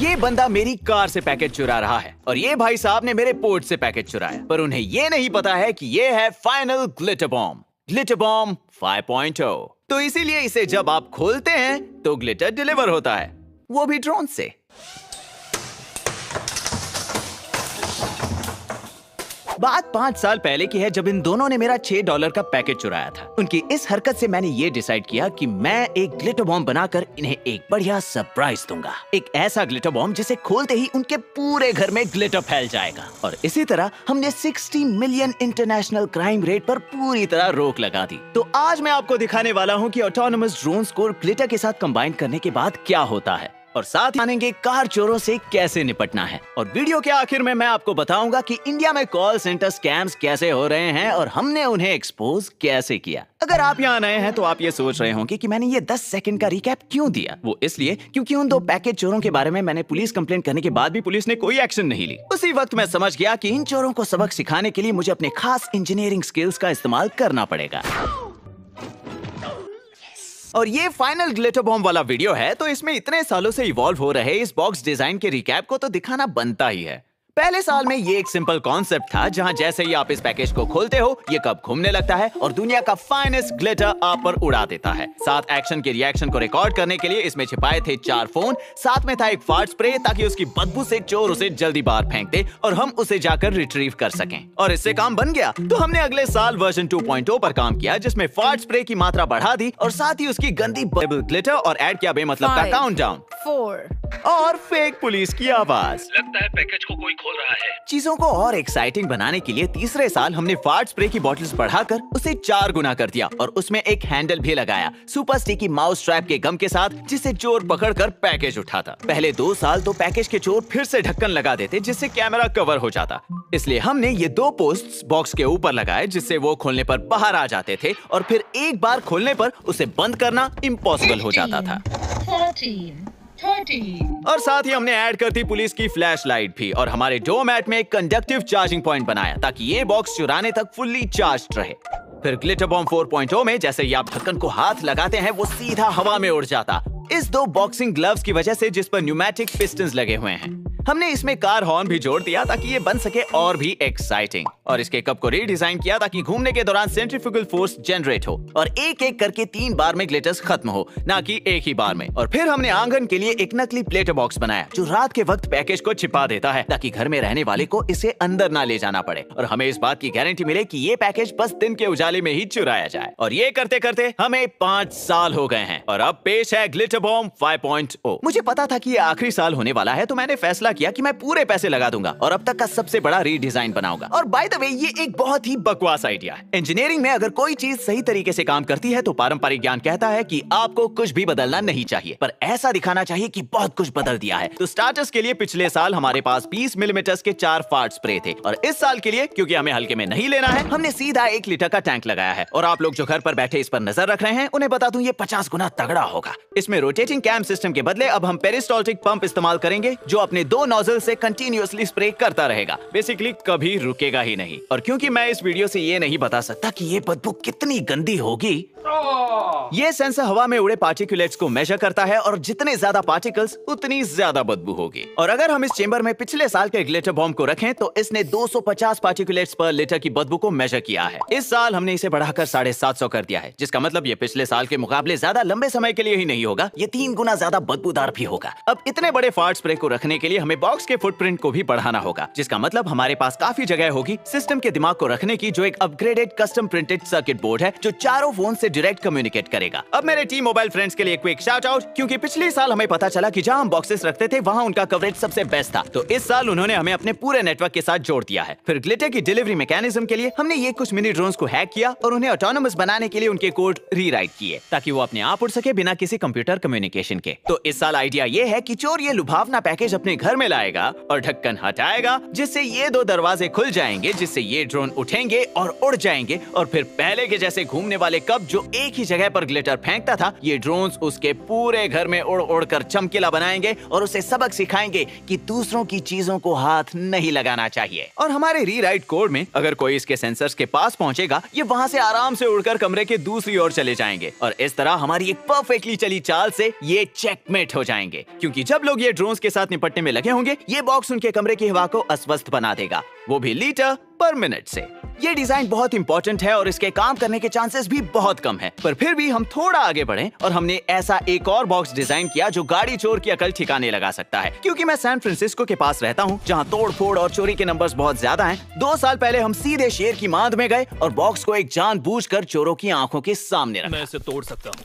ये बंदा मेरी कार से पैकेट चुरा रहा है और ये भाई साहब ने मेरे पोर्ट से पैकेट चुराया, पर उन्हें ये नहीं पता है कि ये है final glitter bomb, glitter bomb 5.0। तो इसीलिए इसे जब आप खोलते हैं तो ग्लिटर डिलीवर होता है, वो भी ड्रोन से। बात 5 साल पहले की है जब इन दोनों ने मेरा $6 का पैकेट चुराया था। उनकी इस हरकत से मैंने ये डिसाइड किया कि मैं एक ग्लिटर बॉम्ब बनाकर इन्हें एक बढ़िया सरप्राइज दूंगा। एक ऐसा ग्लिटर बॉम्ब जिसे खोलते ही उनके पूरे घर में ग्लिटर फैल जाएगा। और इसी तरह हमने 60 मिलियन इंटरनेशनल क्राइम रेट पर पूरी तरह रोक लगा दी। तो आज मैं आपको दिखाने वाला हूँ कि ऑटोनोमस ड्रोन्स को ग्लिटर के साथ कंबाइन करने के बाद क्या होता है, और साथ ही जानेंगे कार चोरों से कैसे निपटना है। और वीडियो के आखिर में मैं आपको बताऊंगा कि इंडिया में कॉल सेंटर स्कैम्स कैसे हो रहे हैं और हमने उन्हें एक्सपोज कैसे किया। अगर आप यहाँ नए हैं तो आप ये सोच रहे होंगे कि मैंने ये 10 सेकंड का रिकैप क्यों दिया। वो इसलिए क्योंकि उन 2 पैकेट चोरों के बारे में मैंने पुलिस कंप्लेंट करने के बाद भी पुलिस ने कोई एक्शन नहीं ली। उसी वक्त मैं समझ गया कि इन चोरों को सबक सिखाने के लिए मुझे अपने खास इंजीनियरिंग स्किल्स का इस्तेमाल करना पड़ेगा। और ये फाइनल ग्लिटर बॉम्ब वाला वीडियो है, तो इसमें इतने सालों से इवॉल्व हो रहे इस बॉक्स डिजाइन के रिकैप को तो दिखाना बनता ही है। पहले साल में ये एक सिंपल कॉन्सेप्ट था, जहां जैसे ही आप इस पैकेज को खोलते हो ये कप घूमने लगता है और दुनिया का फाइनेस्ट ग्लिटर आप पर उड़ा देता है। साथ एक्शन के रिएक्शन को रिकॉर्ड करने के लिए इसमें छिपाए थे 4 फोन, साथ में था एक फार्ट स्प्रे ताकि उसकी बदबू से चोर उसे जल्दी बाहर फेंक दे और हम उसे जाकर रिट्रीव कर सकें। और इससे काम बन गया। तो हमने अगले साल वर्जन 2.0 पर काम किया, जिसमें फार्ट स्प्रे की मात्रा बढ़ा दी और साथ ही उसकी गंदी बबल ग्लिटर और ऐड किया बेमतलब का काउंटडाउन 4 और फेक पुलिस की आवाज। लगता है पैकेज को कोई खोल रहा है। चीजों को और एक्साइटिंग बनाने के लिए तीसरे साल हमने फार्ट स्प्रे की बॉटल्स बढ़ाकर उसे 4 गुना कर दिया और उसमें एक हैंडल भी लगाया सुपर स्टिकी माउस ट्रैप के गम के साथ, जिसे चोर पकड़कर पैकेज उठाता। पहले 2 साल तो पैकेज के चोर फिर से ढक्कन लगा देते जिससे कैमरा कवर हो जाता, इसलिए हमने ये 2 पोस्ट्स बॉक्स के ऊपर लगाए जिससे वो खोलने पर बाहर आ जाते थे और फिर एक बार खोलने पर उसे बंद करना इम्पॉसिबल हो जाता था। 13 और साथ ही हमने ऐड कर दी पुलिस की फ्लैश लाइट भी और हमारे डोर-मैट में एक कंडक्टिव चार्जिंग पॉइंट बनाया ताकि ये बॉक्स चुराने तक फुल्ली चार्ज्ड रहे। फिर ग्लिटर बॉम्ब 4.0 में जैसे ही आप ढक्कन को हाथ लगाते हैं वो सीधा हवा में उड़ जाता, इस 2 बॉक्सिंग ग्लव्स की वजह से जिस पर न्यूमेटिक पिस्टन्स लगे हुए हैं। हमने इसमें कार हॉर्न भी जोड़ दिया ताकि ये बन सके और भी एक्साइटिंग, और इसके कप को रीडिजाइन किया ताकि घूमने के दौरान सेंट्रीफ्यूगल फोर्स जनरेट हो और एक-एक करके 3 बार में ग्लिटर्स खत्म हो, ना कि एक ही बार में। और फिर हमने आंगन के लिए एक नकली प्लेटर बॉक्स बनाया जो रात के वक्त पैकेज को छिपा देता है ताकि घर में रहने वाले को इसे अंदर ना ले जाना पड़े और हमें इस बात की गारंटी मिले कि ये पैकेज बस दिन के उजाले में ही चुराया जाए। और ये करते करते हमें 5 साल हो गए हैं और अब पेश है ग्लिटर बॉम्ब 5.0। मुझे पता था कि ये आखिरी साल होने वाला है, तो मैंने फैसला किया कि मैं पूरे पैसे लगा दूंगा और अब तक का सबसे बड़ा रीडिजाइन बनाऊंगा। और बाय द वे ये एक बहुत ही बकवास आइडिया है। इंजीनियरिंग में अगर कोई चीज सही तरीके से काम करती है तो पारंपरिक ज्ञान कहता है कि आपको कुछ भी बदलना नहीं चाहिए, पर ऐसा दिखाना चाहिए कि बहुत कुछ बदल दिया है। तो स्टार्टर्स के लिए पिछले साल हमारे पास 20 मिलीमीटर के 4 फार्ट स्प्रे थे और इस साल के लिए, क्योंकि हमें हल्के में नहीं लेना है, हमने सीधा 1 लीटर का टैंक लगाया है। और आप लोग जो घर पर बैठे इस पर नजर रख रहे हैं उन्हें बता दूं, ये 50 गुना तगड़ा होगा। इसमें रोटेटिंग कैम सिस्टम के बदले अब हम पेरिस्टॉल्टिक पंप इस्तेमाल करेंगे जो अपने 2 नोजल से कंटिन्यूअसली स्प्रे करता रहेगा, बेसिकली कभी रुकेगा ही नहीं। और क्योंकि मैं इस वीडियो से ये नहीं बता सकता कि ये बदबू कितनी गंदी होगी, ये सेंसर हवा में उड़े पार्टिकुलेट्स को मेजर करता है और जितने ज्यादा पार्टिकल्स उतनी ज्यादा बदबू होगी। और अगर हम इस चेंबर में पिछले साल के ग्लिटर बॉम्ब को रखें तो इसने 250 पार्टिकुलेट्स पर लीटर की बदबू को मेजर किया है। इस साल हमने इसे बढ़ाकर 750 कर दिया है, जिसका मतलब ये पिछले साल के मुकाबले ज्यादा लंबे समय के लिए ही नहीं होगा, ये 3 गुना ज्यादा बदबूदार भी होगा। अब इतने बड़े फार्ट स्प्रे को रखने के लिए हमें बॉक्स के फुटप्रिंट को भी बढ़ाना होगा, जिसका मतलब हमारे पास काफी जगह होगी सिस्टम के दिमाग को रखने की, जो एक upgraded custom printed circuit board है जो चारों फोन से डायरेक्ट कम्युनिकेट करेगा। अब मेरे टी मोबाइल फ्रेंड्स के लिए क्विक शाउट आउट, क्योंकि पिछले साल हमें पता चला कि जहां हम बॉक्सेस रखते थे वहां उनका कवरेज सबसे बेस्ट था, तो इस साल उन्होंने हमें अपने पूरे नेटवर्क के साथ जोड़ दिया है। फिर ग्लिटर की डिलीवरी मैकेनिज्म के लिए हमने ये कुछ मिनी ड्रोन्स को हैक किया और उन्हें ऑटोनोमस बनाने के लिए उनके कोड रीराइट किए ताकि वो अपने आप उड़ सके बिना किसी कंप्यूटर कम्युनिकेशन के। तो इस साल आइडिया ये है कि चोर ये लुभावना पैकेज अपने घर में लाएगा और ढक्कन हटाएगा, जिससे ये दो दरवाजे खुल जाएंगे, जिससे ये ड्रोन उठेंगे और उड़ जाएंगे। और फिर पहले के जैसे घूमने वाले कप जो एक ही जगह पर ग्लिटर फेंकता था, ये ड्रोन्स उसके पूरे घर में उड़ उड़ कर चमकीला बनाएंगे और उसे सबक सिखाएंगे कि दूसरों की चीजों को हाथ नहीं लगाना चाहिए। और हमारे रीराइट कोड में अगर कोई इसके सेंसर्स के पास पहुंचेगा, ये वहां से आराम से उड़कर कमरे के दूसरी ओर चले जाएंगे और इस तरह हमारी एक परफेक्टली चली चाल से ये चेकमेट हो जाएंगे। क्योंकि जब लोग ये ड्रोन्स के साथ निपटने में लगे होंगे, ये बॉक्स उनके कमरे की हवा को अस्वस्थ बना देगा, वो भी लीटर पर मिनट से। ये डिजाइन बहुत इंपॉर्टेंट है और इसके काम करने के चांसेस भी बहुत कम है। पर फिर भी हम थोड़ा आगे बढ़े और हमने ऐसा एक और बॉक्स डिजाइन किया जो गाड़ी चोर की अकल ठिकाने लगा सकता है। क्योंकि मैं सैन फ्रांसिस्को के पास रहता हूँ, जहाँ तोड़ फोड़ और चोरी के नंबर्स बहुत ज्यादा हैं। 2 साल पहले हम सीधे शेर की मांद में गए और बॉक्स को एक जानबूझकर चोरों की आंखों के सामने रखा। मैं इसे तोड़ सकता हूँ।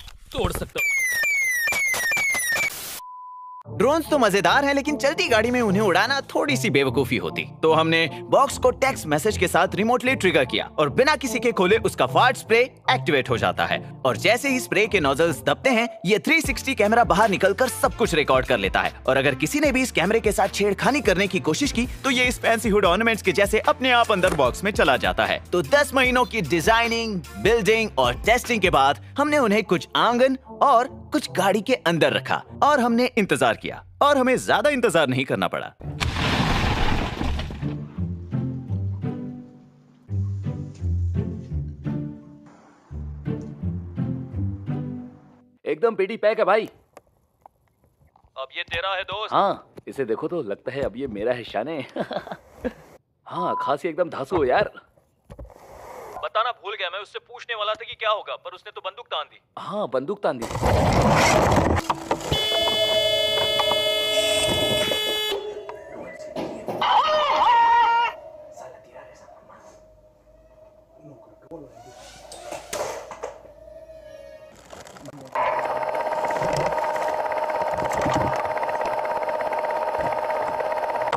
ड्रोन्स तो मजेदार हैं, लेकिन चलती गाड़ी में उन्हें उड़ाना थोड़ी सी बेवकूफी होती। तो हमने बॉक्स को टेक्स्ट मैसेज के साथ रिमोटली ट्रिगर किया और बिना किसी के खोले उसका फार्ट स्प्रे एक्टिवेट हो जाता है। और जैसे ही स्प्रे के नोजल्स दबते हैं, ये 360 कैमरा बाहर निकलकर सब कुछ रिकॉर्ड कर लेता है। और अगर किसी ने भी इस कैमरे के साथ छेड़खानी करने की कोशिश की, तो ये इस फैंसी हुड ऑर्नामेंट्स के जैसे अपने आप अंदर बॉक्स में चला जाता है। तो 10 महीनों की डिजाइनिंग, बिल्डिंग और टेस्टिंग के बाद हमने उन्हें कुछ आंगन और कुछ गाड़ी के अंदर रखा और हमने इंतजार किया, और हमें ज्यादा इंतजार नहीं करना पड़ा। एकदम पेटी पैक है भाई। अब ये तेरा है दोस्त। हाँ, इसे देखो तो लगता है अब ये मेरा है शाने। हाँ, खासी एकदम धांसू हो यार। बताना भूल गया, मैं उससे पूछने वाला था कि क्या होगा, पर उसने तो बंदूक तान दी। हाँ, बंदूक तान दी।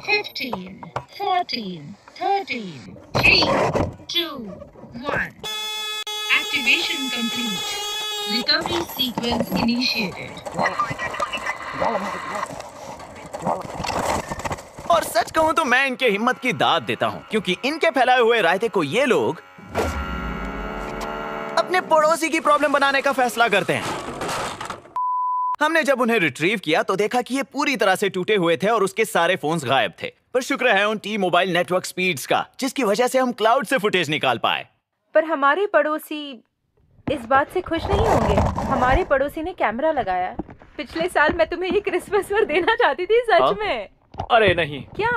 Fifteen, 14, 13, 3, 2, 1. Activation complete. Recovery sequence initiated. और सच कहूं तो मैं इनके हिम्मत की दाद देता हूं, क्योंकि इनके फैलाए हुए रायते को ये लोग अपने पड़ोसी की प्रॉब्लम बनाने का फैसला करते हैं। हमने जब उन्हें रिट्रीव किया तो देखा कि ये पूरी तरह से टूटे हुए थे और उसके सारे फोन्स गायब थे। पर शुक्र है उन T-Mobile नेटवर्क स्पीड्स का, जिसकी वजह से हम क्लाउड से फुटेज निकाल पाए। पर हमारे पड़ोसी इस बात से खुश नहीं होंगे। हमारे पड़ोसी ने कैमरा लगाया। पिछले साल मैं तुम्हें ये क्रिसमस पर देना चाहती थी, सच में। अरे नहीं। क्या?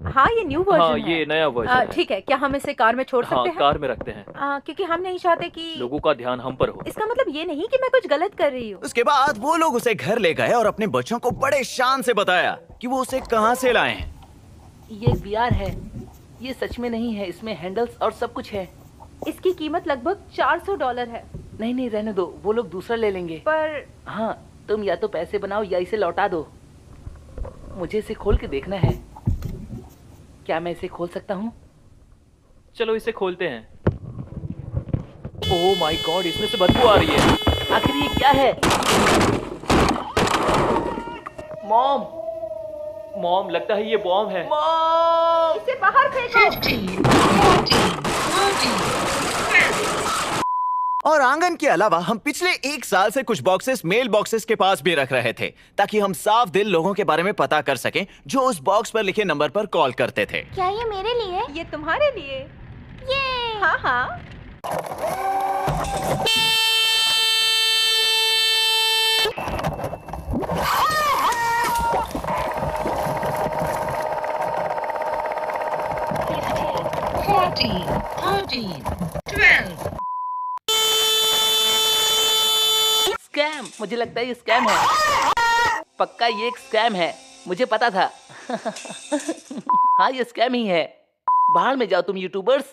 हाँ, ये न्यू वर्जन हाँ, है। ये नया वर्जन है। ठीक है, क्या हम इसे कार में छोड़ सकते हैं? कार में रखते हैं। क्योंकि हम नहीं चाहते कि लोगों का ध्यान हम पर हो। इसका मतलब ये नहीं कि मैं कुछ गलत कर रही हूँ। उसके बाद वो लोग उसे घर ले गए और अपने बच्चों को बड़े शान से बताया कि वो उसे कहाँ से लाए हैं। ये VR है, ये सच में नहीं है, इसमें हैंडल्स और सब कुछ है। इसकी कीमत लगभग $400 है। नहीं नहीं, रहने दो, वो लोग दूसरा ले लेंगे। पर हाँ, तुम या तो पैसे बनाओ या इसे लौटा दो। मुझे इसे खोल के देखना है। क्या मैं इसे खोल सकता हूँ? चलो इसे खोलते हैं। ओह माय गॉड, इसमें से बदबू आ रही है। आखिर ये क्या है? मॉम, लगता है ये बॉम्ब है। इसे बाहर फेंको। 15, 14, 13, 12. और आंगन के अलावा हम पिछले 1 साल से कुछ बॉक्सेस मेल बॉक्सेस के पास भी रख रहे थे, ताकि हम साफ दिल लोगों के बारे में पता कर सकें जो उस बॉक्स पर लिखे नंबर पर कॉल करते थे। क्या ये मेरे लिए? ये तुम्हारे लिए। ये हाँ हाँ। Fourteen, 13, 12. स्कैम! मुझे लगता है ये स्कैम है। पक्का ये एक स्कैम है, मुझे पता था। हाँ, ये स्कैम ही है। बाहर में जाओ तुम यूट्यूबर्स।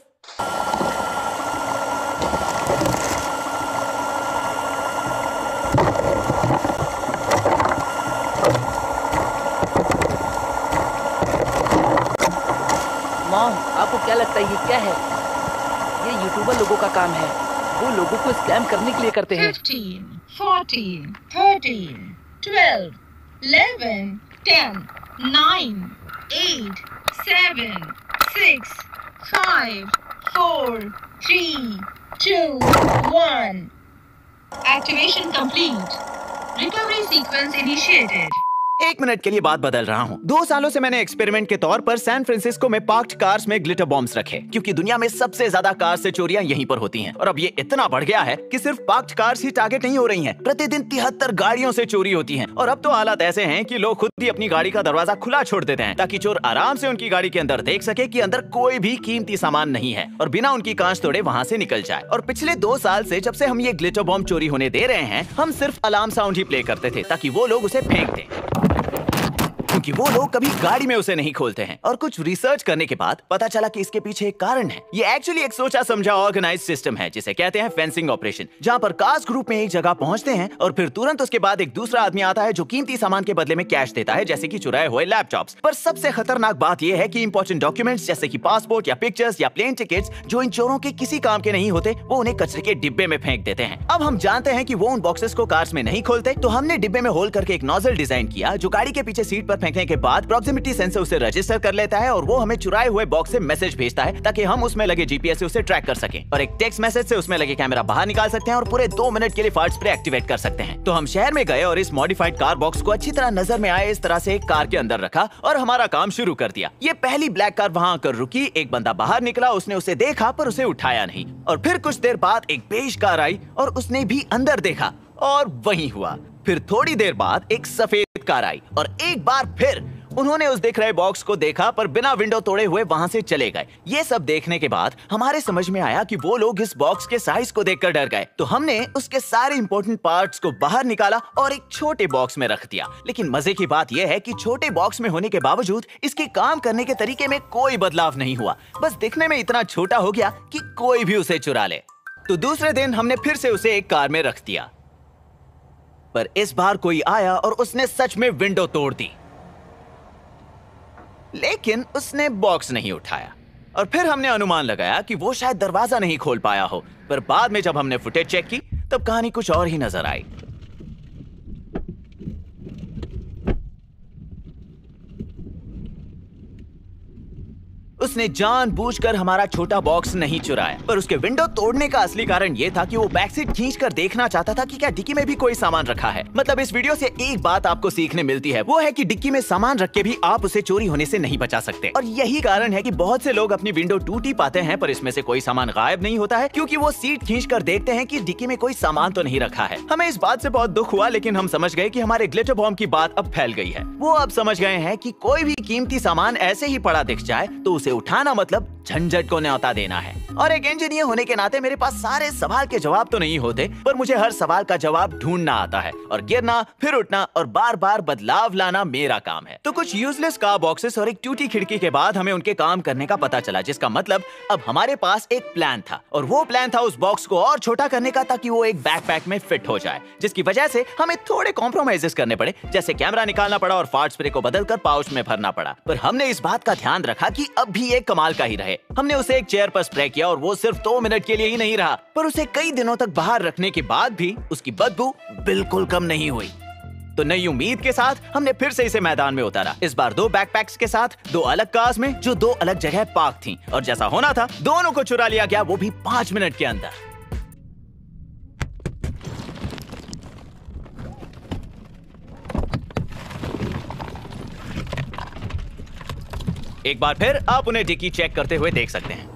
मॉम, आपको क्या लगता है ये क्या है? ये यूट्यूबर लोगों का काम है। वो लोगों को स्कैम करने के लिए करते हैं। 15, 14, 13, 12, 11, 10. 9, 8, 7, 6, 5, 4, 3, 2, 1. Activation complete. Recovery sequence initiated. 1 minute के लिए बात बदल रहा हूँ। 2 सालों से मैंने एक्सपेरिमेंट के तौर पर सैन फ्रांसिस्को में पार्क्ड कार्स में ग्लिटर बॉम्ब्स रखे, क्योंकि दुनिया में सबसे ज्यादा कार से चोरियां यहीं पर होती हैं। और अब ये इतना बढ़ गया है कि सिर्फ पार्क्ड कार्स ही टारगेट नहीं हो रही हैं। प्रतिदिन 73 गाड़ियों से चोरी होती हैं। और अब तो हालात ऐसे हैं कि लोग खुद ही अपनी गाड़ी का दरवाजा खुला छोड़ देते हैं, ताकि चोर आराम से उनकी गाड़ी के अंदर देख सके कि अंदर कोई भी कीमती सामान नहीं है, और बिना उनकी कांच तोड़े वहाँ से निकल जाए। और पिछले 2 साल से जब से हम ये ग्लिटर बॉम्ब चोरी होने दे रहे हैं, हम सिर्फ अलार्म साउंड ही प्ले करते थे, ताकि वो लोग उसे फेंक दें, क्योंकि वो लोग कभी गाड़ी में उसे नहीं खोलते हैं। और कुछ रिसर्च करने के बाद पता चला कि इसके पीछे एक कारण है। ये एक्चुअली एक सोचा समझा ऑर्गेनाइज सिस्टम है, जिसे कहते हैं फेंसिंग ऑपरेशन, जहाँ पर कार्स ग्रुप में एक जगह पहुंचते हैं और फिर तुरंत उसके बाद एक दूसरा आदमी आता है जो कीमती सामान के बदले में कैश देता है, जैसे कि चुराए हुए लैपटॉप्स। पर सबसे खतरनाक बात यह है कि इंपॉर्टेंट डॉक्यूमेंट्स जैसे कि पासपोर्ट या पिक्चर्स या प्लेन टिकट्स, जो इन चोरों के किसी काम के नहीं होते, वो उन्हें कचरे के डिब्बे में फेंक देते हैं। अब हम जानते हैं कि वो उन बॉक्सेस को कार्स में नहीं खोलते, तो हमने डिब्बे में होल करके एक नोजल डिजाइन किया, जो गाड़ी के पीछे सीट पर फेंकने के बाद प्रॉक्सिमिटी सेंसर उसे रजिस्टर कर लेता है, और वो हमें चुराए हुए बॉक्स से मैसेज भेजता है, ताकि हम उसमें लगे जीपीएस से उसे ट्रैक कर सकें। और एक टेक्स्ट मैसेज से उसमें लगे कैमरा बाहर निकाल सकते हैं और पूरे 2 मिनट के लिए फार्ट स्प्रे एक्टिवेट कर सकते हैं। तो हम शहर में गए और इस मॉडिफाइड कार बॉक्स को अच्छी तरह नजर में आए इस तरह से एक कार के अंदर रखा और हमारा काम शुरू कर दिया। ये पहली ब्लैक कार वहां आकर रुकी, एक बंदा बाहर निकला, उसने उसे देखा पर उसे उठाया नहीं। और फिर कुछ देर बाद एक बेज कार आई और उसने भी अंदर देखा, और वही हुआ। फिर थोड़ी देर बाद एक सफेद कार आई और एक बार फिर उन्होंने उस दिख रहे बॉक्स को देखा, पर बिना विंडो तोड़े हुए वहां से चले गए। ये सब देखने के बाद हमारे समझ में आया कि वो लोग इस बॉक्स के साइज को देखकर डर गए। तो हमने उसके सारे इंपॉर्टेंट पार्ट्स को बाहर निकाला और एक छोटे बॉक्स में रख दिया। लेकिन मजे की बात यह है कि छोटे बॉक्स में होने के बावजूद इसके काम करने के तरीके में कोई बदलाव नहीं हुआ, बस दिखने में इतना छोटा हो गया कि कोई भी उसे चुरा ले। तो दूसरे दिन हमने फिर से उसे एक कार में रख दिया, पर इस बार कोई आया और उसने सच में विंडो तोड़ दी, लेकिन उसने बॉक्स नहीं उठाया। और फिर हमने अनुमान लगाया कि वो शायद दरवाजा नहीं खोल पाया हो, पर बाद में जब हमने फुटेज चेक की तब कहानी कुछ और ही नजर आई। उसने जानबूझकर हमारा छोटा बॉक्स नहीं चुराया, पर उसके विंडो तोड़ने का असली कारण ये था कि वो बैक सीट खींचकर देखना चाहता था कि क्या डिक्की में भी कोई सामान रखा है। मतलब इस वीडियो से एक बात आपको सीखने मिलती है, वो है कि डिक्की में सामान रख के भी आप उसे चोरी होने से नहीं बचा सकते। और यही कारण है कि बहुत से लोग अपनी विंडो टूट ही पाते हैं, पर इसमें से कोई सामान गायब नहीं होता है, क्योंकि वो सीट खींचकर देखते हैं कि डिक्की में कोई सामान तो नहीं रखा है। हमें इस बात से बहुत दुख हुआ, लेकिन हम समझ गए कि हमारे ग्लिटर बॉम्ब की बात अब फैल गई है। वो अब समझ गए हैं कि कोई भी कीमती सामान ऐसे ही पड़ा दिख जाए तो उसे उठाना मतलब झंझट को न्योता देना है। और एक इंजीनियर होने के नाते मेरे पास सारे सवाल के जवाब तो नहीं होते, पर मुझे हर सवाल का जवाब ढूंढना आता है, और गिरना फिर उठना और बार बार बदलाव लाना मेरा काम है। तो कुछ यूजलेस कार बॉक्सेस और एक टूटी खिड़की के बाद हमें उनके काम करने का पता चला, जिसका मतलब अब हमारे पास एक प्लान था, और वो प्लान था उस बॉक्स को और छोटा करने का, ताकि वो एक बैकपैक में फिट हो जाए, जिसकी वजह से हमें थोड़े कॉम्प्रोमाइजेस करने पड़े, जैसे कैमरा निकालना पड़ा और फार्ट स्प्रे को बदलकर पाउच में भरना पड़ा। पर हमने इस बात का ध्यान रखा कि अब भी एक कमाल का ही रहे। हमने उसे एक चेयर पर स्प्रे किया, और वो सिर्फ 2 मिनट के लिए ही नहीं रहा, पर उसे कई दिनों तक बाहर रखने के बाद भी उसकी बदबू बिल्कुल कम नहीं हुई। तो नई उम्मीद के साथ हमने फिर से इसे मैदान में उतारा, इस बार 2 बैकपैक्स के साथ 2 अलग कार्स में, जो 2 अलग जगह पार्क थीं, और जैसा होना था दोनों को चुरा लिया गया, वो भी 5 मिनट के अंदर। एक बार फिर आप उन्हें डिक्की चेक करते हुए देख सकते हैं।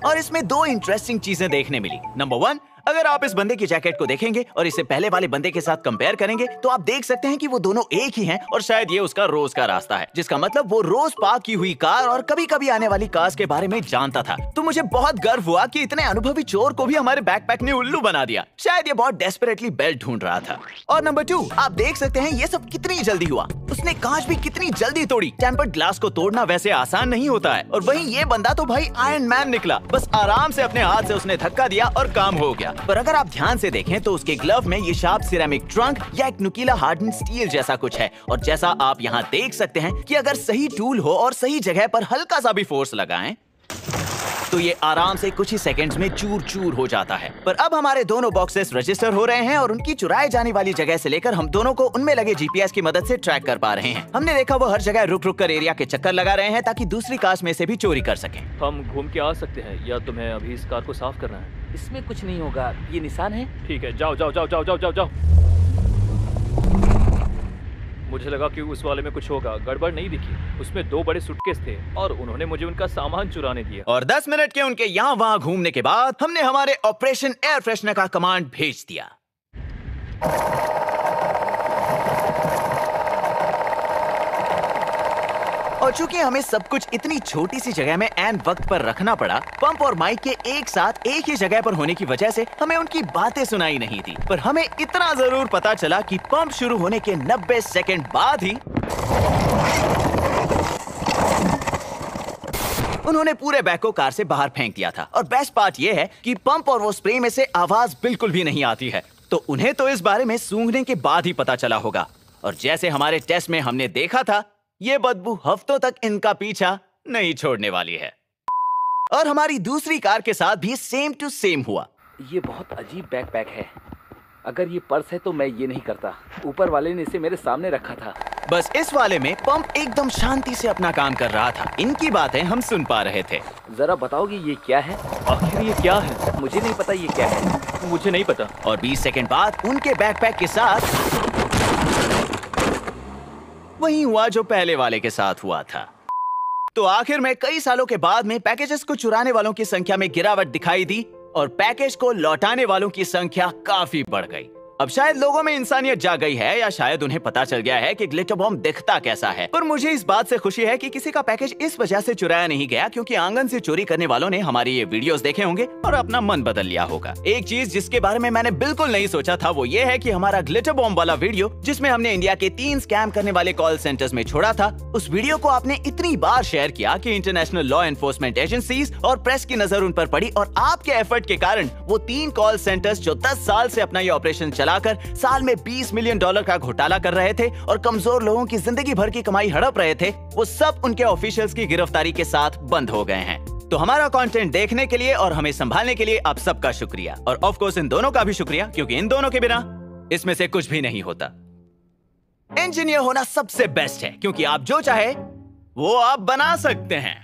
और इसमें 2 इंटरेस्टिंग चीजें देखने मिली। नंबर 1, अगर आप इस बंदे की जैकेट को देखेंगे और इसे पहले वाले बंदे के साथ कंपेयर करेंगे, तो आप देख सकते हैं कि वो दोनों एक ही हैं, और शायद ये उसका रोज का रास्ता है, जिसका मतलब वो रोज पार्क की हुई कार और कभी कभी आने वाली कार्स के बारे में जानता था। तो मुझे बहुत गर्व हुआ कि इतने अनुभवी चोर को भी हमारे बैकपैक ने उल्लू बना दिया। शायद ये बहुत डेस्परेटली बेल्ट ढूंढ रहा था। और नंबर 2, आप देख सकते हैं ये सब कितनी जल्दी हुआ। उसने कांच भी कितनी जल्दी तोड़ी। टेम्पर्ड ग्लास को तोड़ना वैसे आसान नहीं होता है, और वहीं ये बंदा तो भाई आयरन मैन निकला। बस आराम से अपने हाथ से उसने धक्का दिया और काम हो गया। पर अगर आप ध्यान से देखें तो उसके ग्लव में ये शार्प सिरेमिक ट्रंक या एक नुकीला हार्डन स्टील जैसा कुछ है, और जैसा आप यहाँ देख सकते हैं कि अगर सही टूल हो और सही जगह पर हल्का सा भी फोर्स लगाएं तो ये आराम से कुछ ही सेकंड्स में चूर चूर हो जाता है। पर अब हमारे दोनों बॉक्सेस रजिस्टर हो रहे हैं और उनकी चुराए जाने वाली जगह से लेकर हम दोनों को उनमें लगे जीपीएस की मदद से ट्रैक कर पा रहे हैं। हमने देखा वो हर जगह रुक रुक कर एरिया के चक्कर लगा रहे हैं ताकि दूसरी कार में से भी चोरी कर सकें। हम घूम के आ सकते हैं या तुम्हें अभी इस कार को साफ करना है? इसमें कुछ नहीं होगा, ये निशान है। ठीक है, जाओ जाओ जाओ जाओ जाओ जाओ जाओ। मुझे लगा कि उस वाले में कुछ होगा, गड़बड़ नहीं दिखी। उसमें 2 बड़े सूटकेस थे और उन्होंने मुझे उनका सामान चुराने दिया। और 10 मिनट के उनके यहाँ वहाँ घूमने के बाद हमने हमारे ऑपरेशन एयर फ्रेशनर का कमांड भेज दिया। और चूंकि हमें सब कुछ इतनी छोटी सी जगह में एन वक्त पर रखना पड़ा, पंप और माइक के एक साथ एक ही जगह पर होने की वजह से हमें उनकी बातें सुनाई नहीं थी। पर हमें इतना जरूर पता चला कि पंप शुरू होने के 90 सेकंड बाद ही उन्होंने पूरे बैग को कार से बाहर फेंक दिया था। और बेस्ट पार्ट ये है कि पंप और वो स्प्रे में से आवाज बिल्कुल भी नहीं आती है। तो उन्हें तो इस बारे में सूंघने के बाद ही पता चला होगा। और जैसे हमारे टेस्ट में हमने देखा था, ये बदबू हफ्तों तक इनका पीछा नहीं छोड़ने वाली है। और हमारी दूसरी कार के साथ भी सेम टू सेम हुआ। ये बहुत अजीब बैकपैक है। अगर ये पर्स है तो मैं ये नहीं करता। ऊपर वाले ने इसे मेरे सामने रखा था। बस इस वाले में पंप एकदम शांति से अपना काम कर रहा था। इनकी बातें हम सुन पा रहे थे। जरा बताओगे ये क्या है? आखिर ये क्या है? मुझे नहीं पता ये क्या है। मुझे नहीं पता। और 20 सेकंड बाद उनके बैकपैक के साथ वही हुआ जो पहले वाले के साथ हुआ था। तो आखिर में कई सालों के बाद में पैकेजेस को चुराने वालों की संख्या में गिरावट दिखाई दी और पैकेज को लौटाने वालों की संख्या काफी बढ़ गई। अब शायद लोगों में इंसानियत जाग गई है या शायद उन्हें पता चल गया है कि ग्लिटर बॉम्ब दिखता कैसा है। पर मुझे इस बात से खुशी है कि किसी का पैकेज इस वजह से चुराया नहीं गया क्योंकि आंगन से चोरी करने वालों ने हमारे ये वीडियोस देखे होंगे और अपना मन बदल लिया होगा। एक चीज जिसके बारे में मैंने बिल्कुल नहीं सोचा था वो ये है कि हमारा ग्लिटर बॉम्ब वाला वीडियो जिसमें हमने इंडिया के 3 स्कैम करने वाले कॉल सेंटर्स में छोड़ा था, उस वीडियो को आपने इतनी बार शेयर किया कि इंटरनेशनल लॉ एनफोर्समेंट एजेंसीज और प्रेस की नजर उन पर पड़ी और आपके एफर्ट के कारण वो 3 कॉल सेंटर्स जो 10 साल से अपना ये ऑपरेशन चलाकर साल में $20 मिलियन का घोटाला कर रहे थे और कमजोर लोगों की जिंदगी भर की कमाई हड़प रहे थे, वो सब उनके ऑफिशियल्स की गिरफ्तारी के साथ बंद हो गए हैं। तो हमारा कंटेंट देखने के लिए और हमें संभालने के लिए आप सबका शुक्रिया। और ऑफ कोर्स इन दोनों का भी शुक्रिया क्योंकि इन दोनों के बिना इसमें से कुछ भी नहीं होता। इंजीनियर होना सबसे बेस्ट है क्योंकि आप जो चाहे वो आप बना सकते हैं।